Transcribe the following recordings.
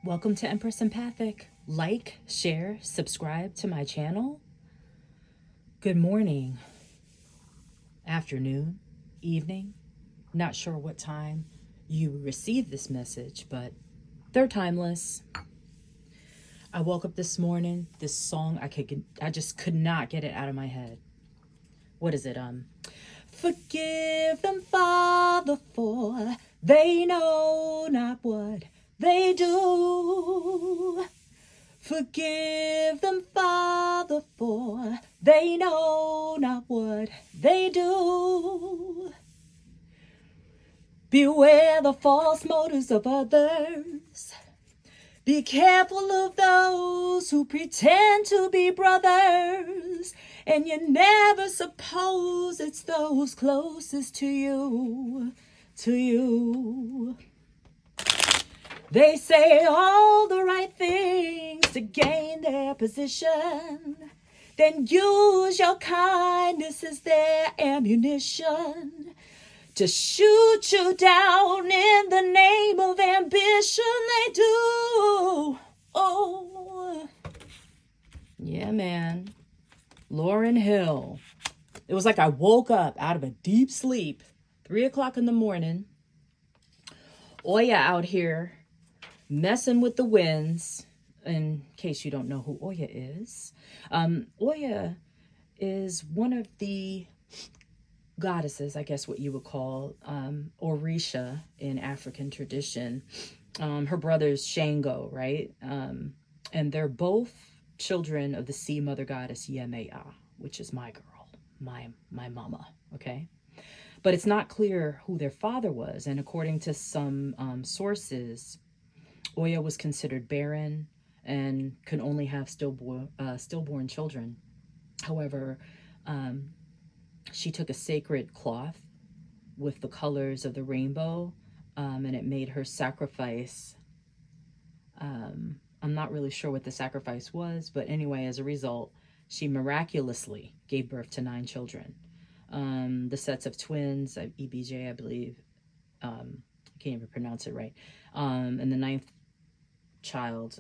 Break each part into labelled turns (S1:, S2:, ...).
S1: Welcome to Empress Empathic. Like, share, subscribe to my channel. Good morning, afternoon, evening. Not sure what time you receive this message, but they're timeless. I woke up this morning, this song, I just could not get it out of my head. What is it? Forgive them, Father, for they know not what they do. Forgive them, Father, for they know not what they do. Beware the false motives of others. Be careful of those who pretend to be brothers, and you never suppose it's those closest to you. They say all the right things to gain their position, then use your kindness as their ammunition to shoot you down in the name of ambition. They do. Oh, yeah, man. Lauryn Hill. It was like I woke up out of a deep sleep, 3 o'clock in the morning. Oya out here messing with the winds. In case you don't know who Oya is. Oya is one of the goddesses, I guess what you would call Orisha in African tradition. Her brother's Shango, right? And they're both children of the sea mother goddess Yemaya, which is my girl, my mama, okay? But it's not clear who their father was, and according to some sources, Oya was considered barren and could only have stillborn children. However, she took a sacred cloth with the colors of the rainbow, and it made her sacrifice. I'm not really sure what the sacrifice was, but anyway, as a result, she miraculously gave birth to 9 children. The sets of twins, EBJ, I believe, I can't even pronounce it right, and the 9th child,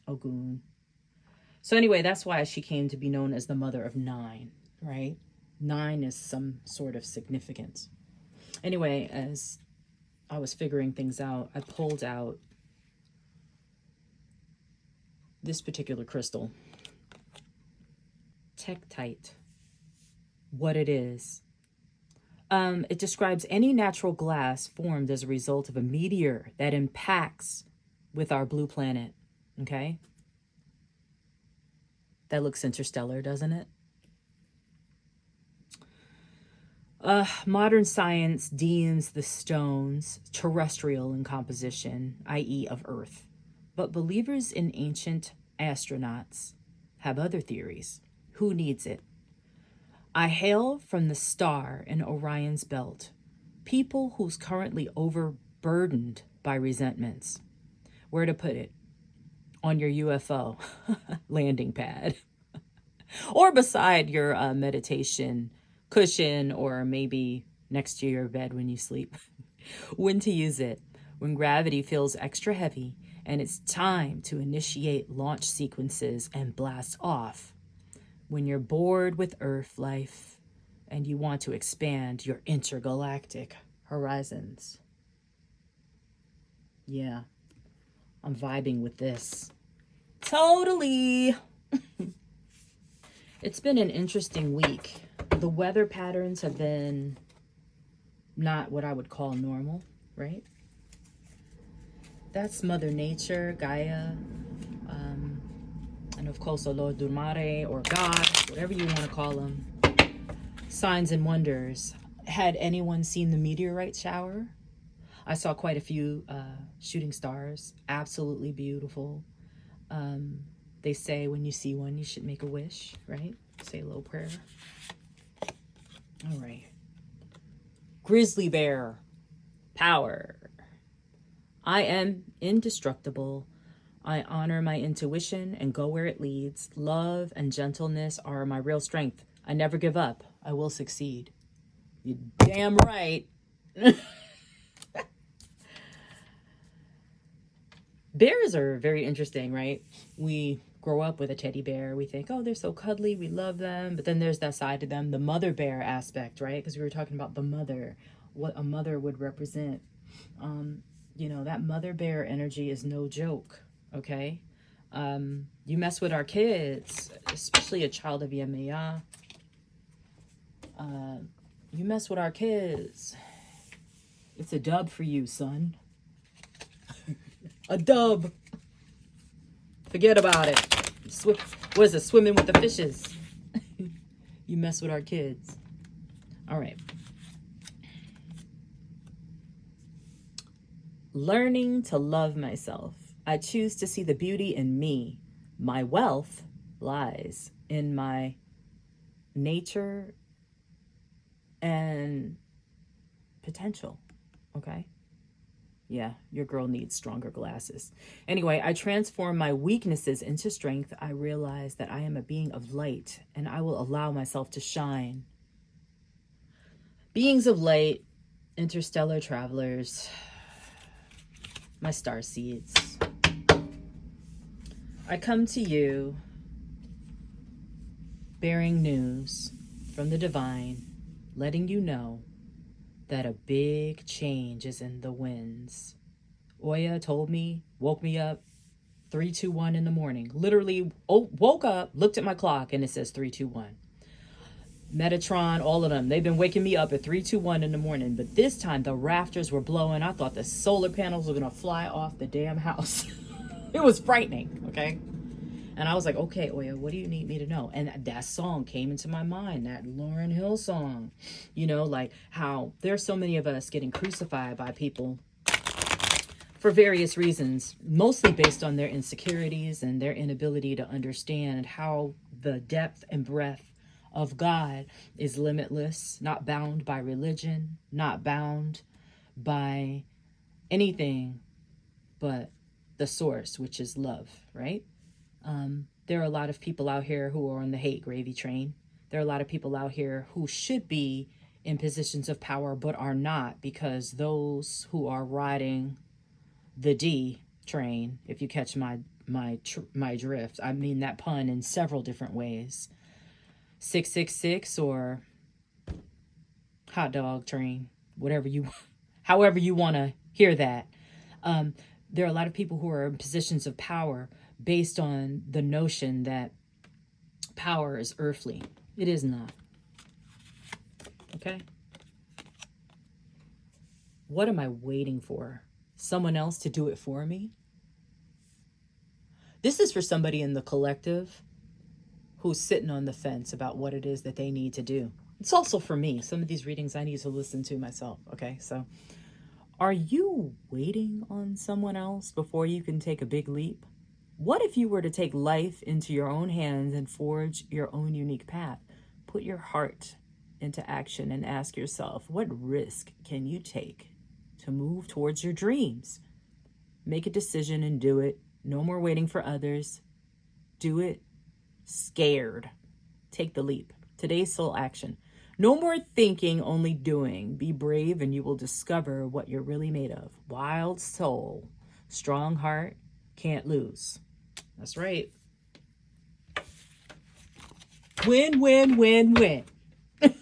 S1: Ogun. So anyway, that's why she came to be known as the mother of 9, right? 9 is some sort of significance. Anyway, as I was figuring things out, I pulled out this particular crystal. Tektite. What it is. It describes any natural glass formed as a result of a meteor that impacts with our blue planet. Okay? That looks interstellar, doesn't it? Modern science deems the stones terrestrial in composition, i.e. of Earth. But believers in ancient astronauts have other theories. Who needs it? I hail from the star in Orion's belt, people who's currently overburdened by resentments. Where to put it? On your UFO landing pad. Or beside your meditation cushion, or maybe next to your bed when you sleep. When to use it? When gravity feels extra heavy and it's time to initiate launch sequences and blast off. When you're bored with Earth life and you want to expand your intergalactic horizons. Yeah, I'm vibing with this. Totally. It's been an interesting week. The weather patterns have been not what I would call normal, right? That's Mother Nature, Gaia, and of course, Olodumare, or God, whatever you want to call them. Signs and wonders. Had anyone seen the meteorite shower? I saw quite a few shooting stars. Absolutely beautiful. They say when you see one, you should make a wish, right? Say a little prayer. All right. Grizzly bear. Power. I am indestructible. I honor my intuition and go where it leads. Love and gentleness are my real strength. I never give up. I will succeed. You're damn right. Bears are very interesting, right? We grow up with a teddy bear. We think, oh, they're so cuddly. We love them. But then there's that side to them, the mother bear aspect, right? Because we were talking about the mother, what a mother would represent. That mother bear energy is no joke, okay? You mess with our kids, especially a child of Yemaya. You mess with our kids, it's a dub for you, son. A dub. Forget about it. What is it? Swimming with the fishes. You mess with our kids. All right. Learning to love myself. I choose to see the beauty in me. My wealth lies in my nature and potential. Okay? Yeah, your girl needs stronger glasses. Anyway, I transform my weaknesses into strength. I realize that I am a being of light and I will allow myself to shine. Beings of light, interstellar travelers, my star seeds. I come to you bearing news from the divine, letting you know that a big change is in the winds. Oya told me, woke me up 3:21 in the morning. Literally woke up, looked at my clock, and it says 3:21. Metatron, all of them, they've been waking me up at 3:21 in the morning. But this time the rafters were blowing. I thought the solar panels were gonna fly off the damn house. It was frightening, okay? And I was like, okay, Oya, what do you need me to know? And that song came into my mind, that Lauryn Hill song. Like how there's so many of us getting crucified by people for various reasons, mostly based on their insecurities and their inability to understand how the depth and breadth of God is limitless, not bound by religion, not bound by anything but the source, which is love, right? There are a lot of people out here who are on the hate gravy train. There are a lot of people out here who should be in positions of power but are not, because those who are riding the D train, if you catch my drift, I mean that pun in several different ways. 666 or hot dog train, however you want to hear that. There are a lot of people who are in positions of power based on the notion that power is earthly. It is not. Okay? What am I waiting for? Someone else to do it for me? This is for somebody in the collective who's sitting on the fence about what it is that they need to do. It's also for me. Some of these readings I need to listen to myself. Okay, so are you waiting on someone else before you can take a big leap? What if you were to take life into your own hands and forge your own unique path? Put your heart into action and ask yourself, what risk can you take to move towards your dreams? Make a decision and do it. No more waiting for others. Do it scared. Take the leap. Today's soul action. No more thinking, only doing. Be brave and you will discover what you're really made of. Wild soul, strong heart, can't lose. That's right. Win, win, win, win. I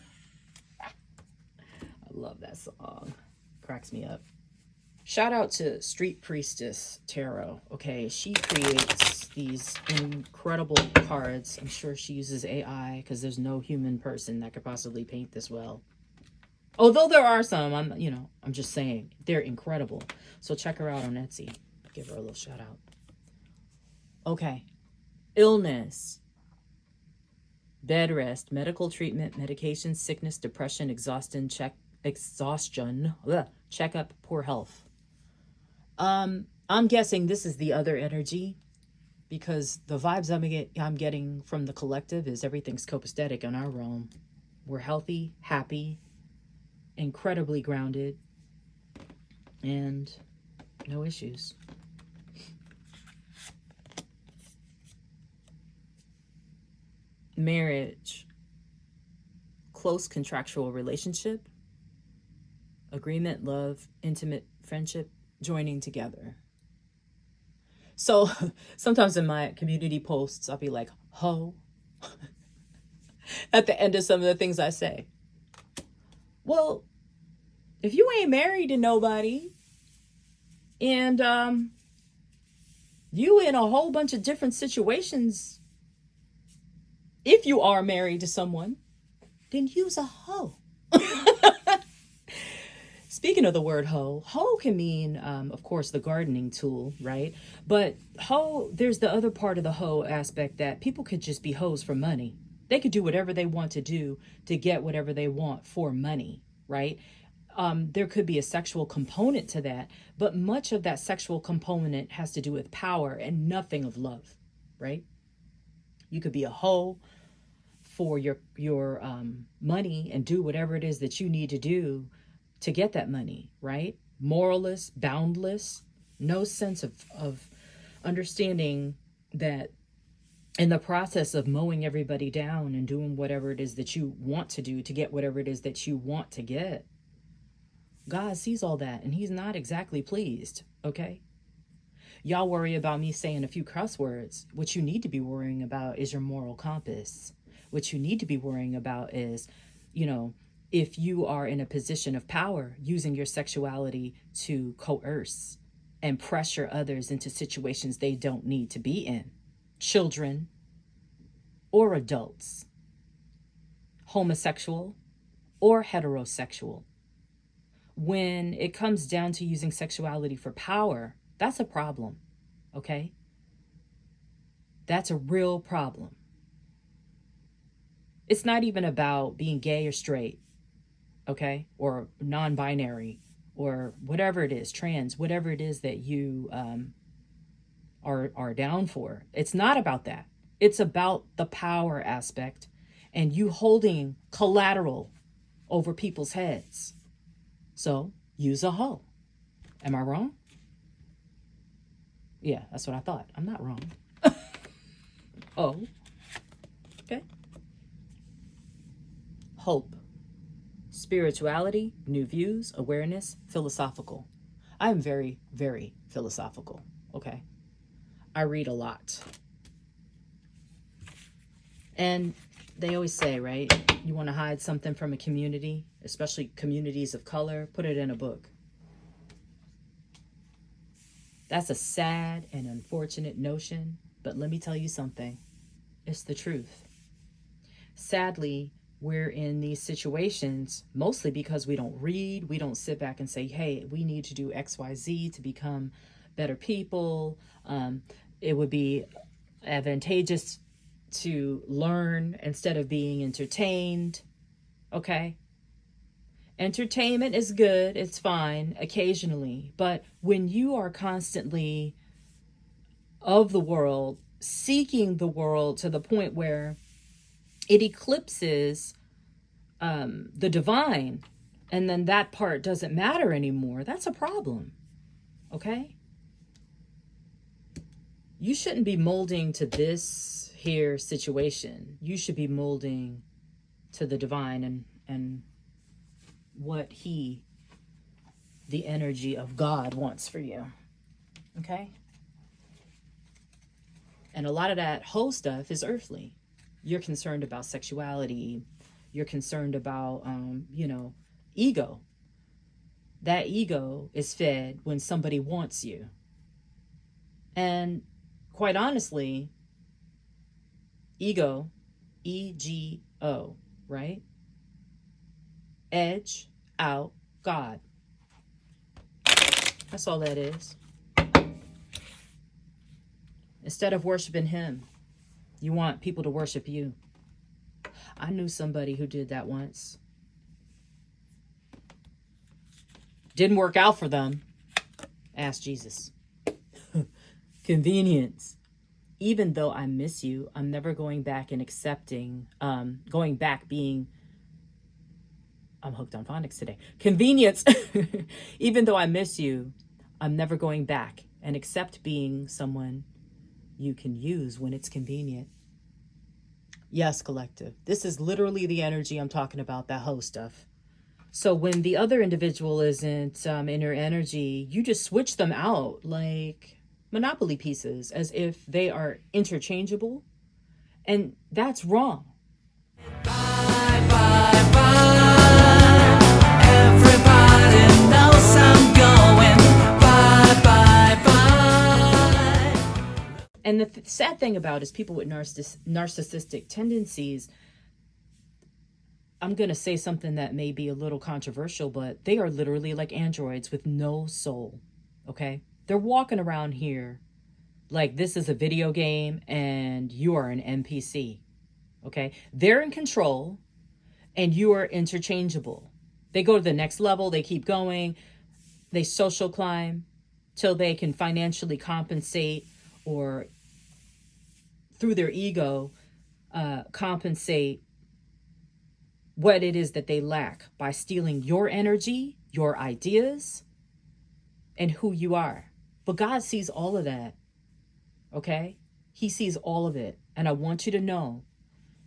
S1: love that song. Cracks me up. Shout out to Street Priestess Tarot. Okay, she creates these incredible cards. I'm sure she uses AI because there's no human person that could possibly paint this well. Although there are some, I'm just saying, they're incredible. So check her out on Etsy. Give her a little shout out. Okay, illness, bed rest, medical treatment, medication, sickness, depression, exhaustion, checkup, poor health. I'm guessing this is the other energy, because the vibes I'm getting from the collective is everything's copacetic in our realm. We're healthy, happy, incredibly grounded, and no issues. Marriage, close contractual relationship, agreement, love, intimate friendship, joining together. So sometimes in my community posts, I'll be like, ho, at the end of some of the things I say. Well, if you ain't married to nobody and you in a whole bunch of different situations, if you are married to someone, then use a hoe. Speaking of the word hoe, hoe can mean, of course, the gardening tool, right? But hoe, there's the other part of the hoe aspect that people could just be hoes for money. They could do whatever they want to do to get whatever they want for money, right? There could be a sexual component to that, but much of that sexual component has to do with power and nothing of love, right? You could be a hoe for your money and do whatever it is that you need to do to get that money, right? Moralist, boundless, no sense of understanding that in the process of mowing everybody down and doing whatever it is that you want to do to get whatever it is that you want to get, God sees all that and he's not exactly pleased, okay? Y'all worry about me saying a few cuss words. What you need to be worrying about is your moral compass. What you need to be worrying about is, if you are in a position of power, using your sexuality to coerce and pressure others into situations they don't need to be in. Children or adults, homosexual or heterosexual. When it comes down to using sexuality for power, that's a problem, okay? That's a real problem. It's not even about being gay or straight, okay? Or non-binary or whatever it is, trans, whatever it is that you are down for. It's not about that. It's about the power aspect and you holding collateral over people's heads. So use a hoe. Am I wrong? Yeah, that's what I thought. I'm not wrong. Oh, okay. Hope, spirituality, new views, awareness, philosophical. I am very, very philosophical, okay? I read a lot. And they always say, right, you want to hide something from a community, especially communities of color, put it in a book. That's a sad and unfortunate notion, but let me tell you something. It's the truth. Sadly, we're in these situations mostly because we don't read. We don't sit back and say, hey, we need to do X, Y, Z to become better people. It would be advantageous to learn instead of being entertained. Okay? Entertainment is good. It's fine occasionally. But when you are constantly of the world, seeking the world to the point where it eclipses the divine, and then that part doesn't matter anymore, that's a problem. Okay? You shouldn't be molding to this here situation. You should be molding to the divine and what he, the energy of God, wants for you. Okay? And a lot of that whole stuff is earthly. You're concerned about sexuality. You're concerned about, ego. That ego is fed when somebody wants you. And quite honestly, ego, E-G-O, right? Edge out God. That's all that is. Instead of worshiping him, you want people to worship you. I knew somebody who did that once. Didn't work out for them. Ask Jesus. Convenience. Even though I miss you, I'm never going back and accepting, being, I'm hooked on phonics today. Convenience. Even though I miss you, I'm never going back and accept being someone you can use when it's convenient. Yes, collective. This is literally the energy I'm talking about, that whole stuff. So when the other individual isn't in your energy, you just switch them out. Like, monopoly pieces as if they are interchangeable. And that's wrong.
S2: Bye, bye, bye. Everybody knows I'm going. Bye, bye, bye.
S1: And the sad thing about is people with narcissistic tendencies, I'm going to say something that may be a little controversial, but they are literally like androids with no soul, okay? They're walking around here like this is a video game and you are an NPC, okay? They're in control and you are interchangeable. They go to the next level, they keep going, they social climb till they can financially compensate or through their ego compensate what it is that they lack by stealing your energy, your ideas, and who you are. But God sees all of that, okay? He sees all of it. And I want you to know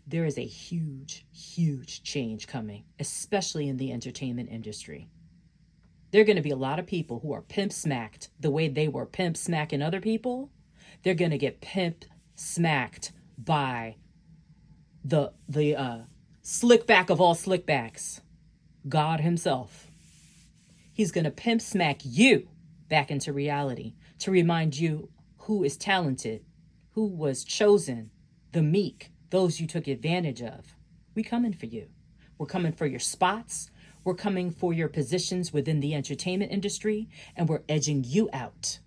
S1: there is a huge, huge change coming, especially in the entertainment industry. There are going to be a lot of people who are pimp smacked the way they were pimp smacking other people. They're going to get pimp smacked by the slick back of all slickbacks, God himself. He's going to pimp smack you back into reality to remind you who is talented, who was chosen, the meek, those you took advantage of. We coming for you. We're coming for your spots. We're coming for your positions within the entertainment industry, and we're edging you out.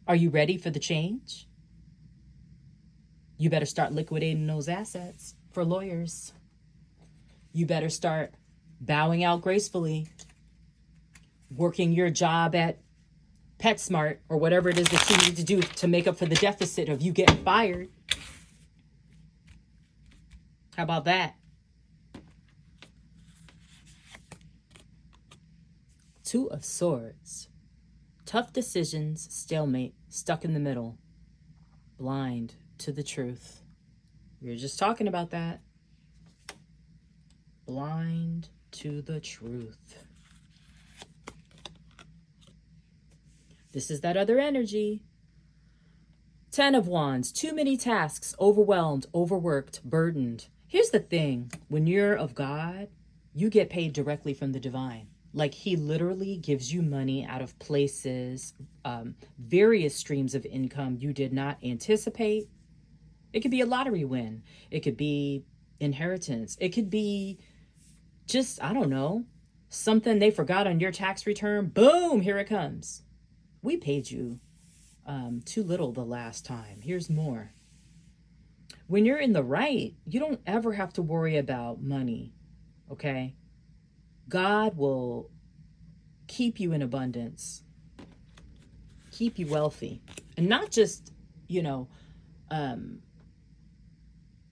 S1: Are you ready for the change? You better start liquidating those assets for lawyers. You better start bowing out gracefully, working your job at PetSmart or whatever it is that you need to do to make up for the deficit of you getting fired. How about that? Two of Swords. Tough decisions, stalemate, stuck in the middle, blind to the truth. We were just talking about that. Blind to the truth. This is that other energy. 10 of Wands, too many tasks, overwhelmed, overworked, burdened. Here's the thing. When you're of God, you get paid directly from the divine. Like he literally gives you money out of places, various streams of income you did not anticipate. It could be a lottery win. It could be inheritance. It could be just, I don't know, something they forgot on your tax return. Boom, here it comes. We paid you too little the last time. Here's more. When you're in the right, you don't ever have to worry about money, okay? God will keep you in abundance, keep you wealthy, and not just,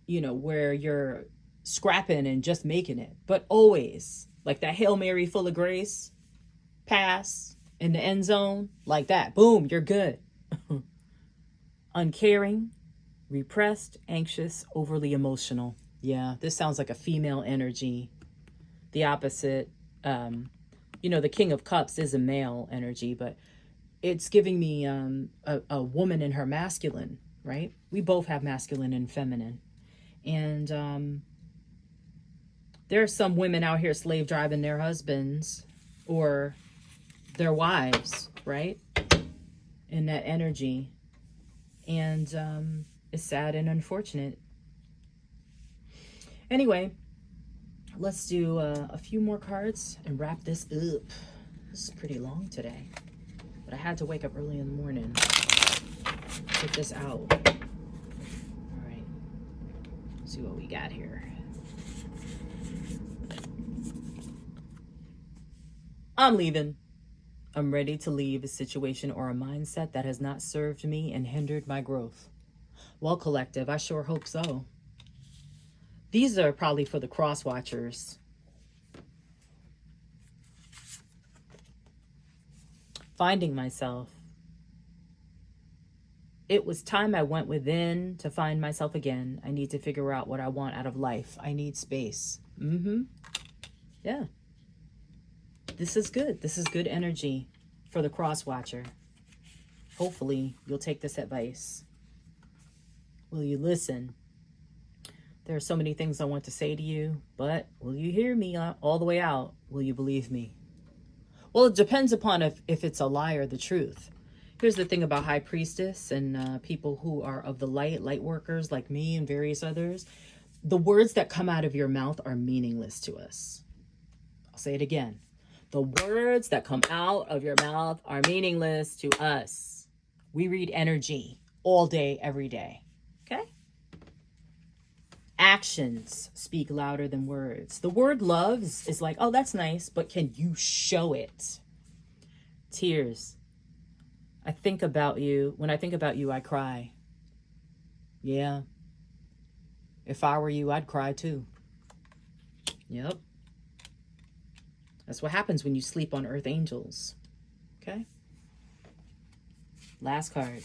S1: where you're scrapping and just making it, but always like that Hail Mary full of grace pass in the end zone like that. Boom, you're good. Uncaring, repressed, anxious, overly emotional. Yeah, this sounds like a female energy. The opposite, the King of Cups is a male energy, but it's giving me a woman in her masculine, right? We both have masculine and feminine. And there are some women out here slave driving their husbands or their wives, right? In that energy. And it's sad and unfortunate. Anyway, let's do a few more cards and wrap this up. This is pretty long today, but I had to wake up early in the morning to get this out. All right, let's see what we got here. I'm leaving. I'm ready to leave a situation or a mindset that has not served me and hindered my growth. Well, collective, I sure hope so. These are probably for the cross watchers. Finding myself. It was time I went within to find myself again. I need to figure out what I want out of life. I need space. Yeah. This is good. This is good energy for the cross watcher. Hopefully, you'll take this advice. Will you listen? There are so many things I want to say to you, but will you hear me all the way out? Will you believe me? Well, it depends upon if it's a lie or the truth. Here's the thing about High Priestess and people who are of the light workers like me and various others. The words that come out of your mouth are meaningless to us. I'll say it again. The words that come out of your mouth are meaningless to us. We read energy all day, every day. Okay? Actions speak louder than words. The word love is like, oh, that's nice, but can you show it? Tears. I think about you. When I think about you, I cry. Yeah. If I were you, I'd cry too. Yep. That's what happens when you sleep on earth angels. Okay? Last card.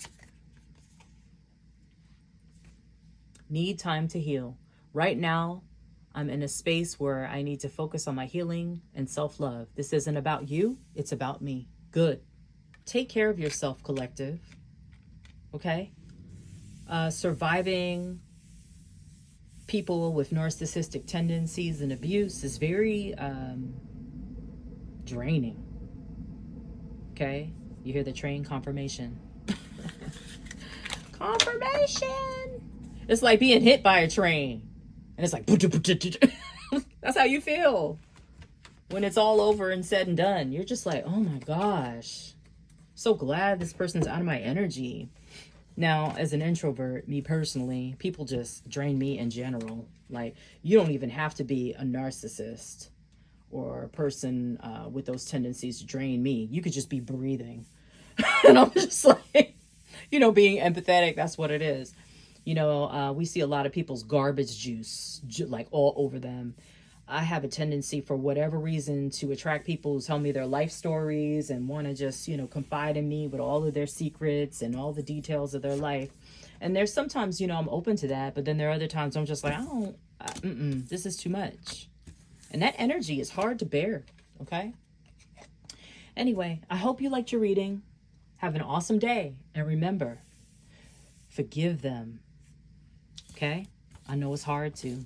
S1: Need time to heal. Right now, I'm in a space where I need to focus on my healing and self-love. This isn't about you. It's about me. Good. Take care of yourself, collective. Okay? Surviving people with narcissistic tendencies and abuse is very draining. Okay? You hear the train? Confirmation. Confirmation! It's like being hit by a train. And it's like... That's how you feel. When it's all over and said and done. You're just like, oh my gosh. So glad this person's out of my energy. Now, as an introvert, me personally, people just drain me in general. Like, you don't even have to be a narcissist or a person with those tendencies to drain me. You could just be breathing. And I'm just like, being empathetic, that's what it is. We see a lot of people's garbage juice, like all over them. I have a tendency, for whatever reason, to attract people who tell me their life stories and want to just, confide in me with all of their secrets and all the details of their life. And there's sometimes, I'm open to that. But then there are other times I'm just like, this is too much. And that energy is hard to bear. Okay. Anyway, I hope you liked your reading. Have an awesome day. And remember, forgive them. Okay. I know it's hard to.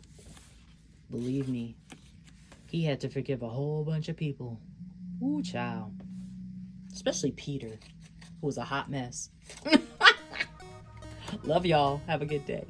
S1: Believe me, he had to forgive a whole bunch of people. Ooh, child. Especially Peter, who was a hot mess. Love y'all. Have a good day.